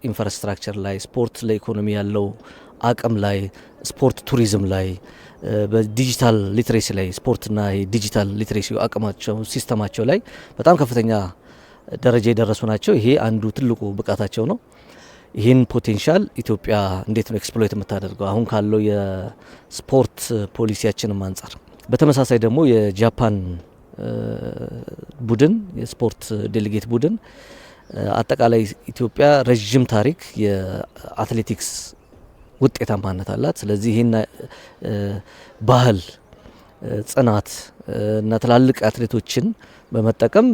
ኢንፍራስትራክቸር ላይ ስፖርት ለኢኮኖሚ ያለው አቅም ላይ ስፖርት ቱሪዝም ላይ በዲጂታል ሊትሬሲ ላይ ስፖርትና ዲጂታል ሊትሬሲ አቅማቸው ሲስተማቸው ላይ በጣም ከፍተኛ ደረጃ የደረሱ ናቸው። ይሄ አንዱ ትልቁ ብቃታቸው ነው። ይህን ፖቴንሻል ኢትዮጵያ እንዴት ነው ኤክስፕሎይት የምታደርገው አሁን ካለው የስፖርት ፖሊሲያችንም አንጻር። በተመሳሳይ ደግሞ የጃፓን ቡድን የስፖርት ዴሊጌት ቡድን አጠቃላይ ኢትዮጵያ ረጅም ታሪክ የአትሌቲክስ ውጤታማነት አላት። ስለዚህ ይህን ባህል ጽናት እና ትላልቅ አትሌቶችን በመጠቀም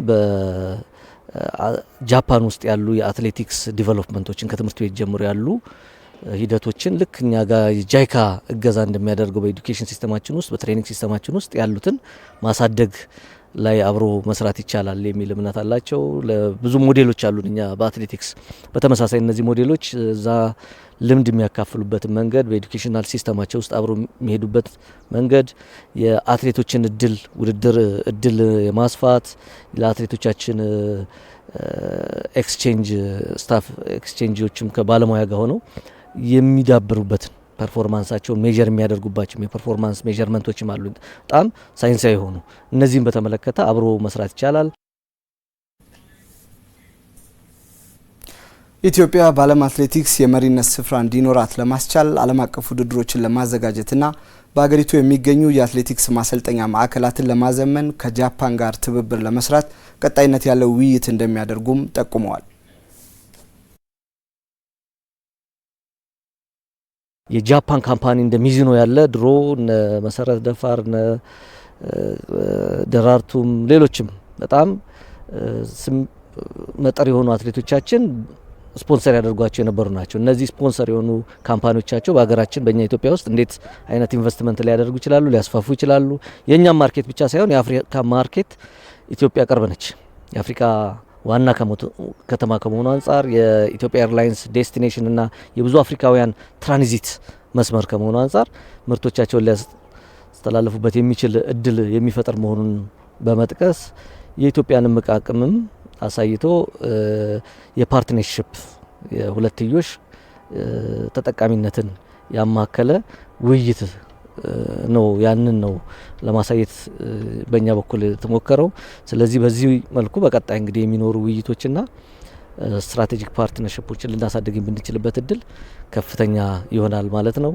በጃፓን ውስጥ ያሉ የአትሌቲክስ ዲቨሎፕመንቶችን ከትምህርት ቤት ጀምሮ ያሉ ሂደቶችን ልክ እኛ ጋር ጃይካ እገዛ እንደሚያደርገው በኤዱኬሽን ሲስተማችን ውስጥ በትሬኒንግ ሲስተማችን ውስጥ ያሉትን ማሳደግ ላይ አብሮ መስራት ይቻላል የሚል እምነት አላቸው። ለብዙ ሞዴሎች አሉን እኛ በአትሌቲክስ። በተመሳሳይ እነዚህ ሞዴሎች እዛ ልምድ የሚያካፍሉበት መንገድ በኤዱኬሽናል ሲስተማቸው ውስጥ አብሮ የሚሄዱበት መንገድ የአትሌቶችን ውድድር እድል የማስፋት ለአትሌቶቻችን ኤክስቼንጅ ስታፍ ኤክስቼንጆችም ከባለሙያ ጋር ሆነው የሚዳብሩበትን ፐርፎርማንሳቸውን ሜጀር የሚያደርጉባቸው የፐርፎርማንስ ሜጀርመንቶችም አሉ በጣም ሳይንሳዊ ሆኑ። እነዚህም በተመለከተ አብሮ መስራት ይቻላል። ኢትዮጵያ በዓለም አትሌቲክስ የመሪነት ስፍራ እንዲኖራት ለማስቻል ዓለም አቀፍ ውድድሮችን ለማዘጋጀትና በአገሪቱ የሚገኙ የአትሌቲክስ ማሰልጠኛ ማዕከላትን ለማዘመን ከጃፓን ጋር ትብብር ለመስራት ቀጣይነት ያለው ውይይት እንደሚያደርጉም ጠቁመዋል። የጃፓን ካምፓኒ እንደ ሚዙኖ ያለ ድሮ መሰረት ደፋር ደራርቱም ሌሎችም በጣም መጠር የሆኑ አትሌቶቻችን ስፖንሰር ያደርጓቸው የነበሩ ናቸው። እነዚህ ስፖንሰር የሆኑ ካምፓኒዎቻቸው በሀገራችን በእኛ ኢትዮጵያ ውስጥ እንዴት አይነት ኢንቨስትመንት ሊያደርጉ ይችላሉ፣ ሊያስፋፉ ይችላሉ። የእኛም ማርኬት ብቻ ሳይሆን የአፍሪካ ማርኬት ኢትዮጵያ ቅርብ ነች። የአፍሪካ ዋና ከተማ ከመሆኑ አንጻር የኢትዮጵያ ኤርላይንስ ዴስቲኔሽን እና የብዙ አፍሪካውያን ትራንዚት መስመር ከመሆኑ አንጻር ምርቶቻቸውን ሊያስተላልፉበት የሚችል እድል የሚፈጥር መሆኑን በመጥቀስ የኢትዮጵያንም አቅምም አሳይቶ የፓርትነርሺፕ የሁለትዮሽ ተጠቃሚነትን ያማከለ ውይይት ነው። ያንን ነው ለማሳየት በእኛ በኩል ተሞከረው። ስለዚህ በዚህ መልኩ በቀጣይ እንግዲህ የሚኖሩ ውይይቶችና ስትራቴጂክ ፓርትነርሺፖችን ልናሳድግ የምንችልበት እድል ከፍተኛ ይሆናል ማለት ነው።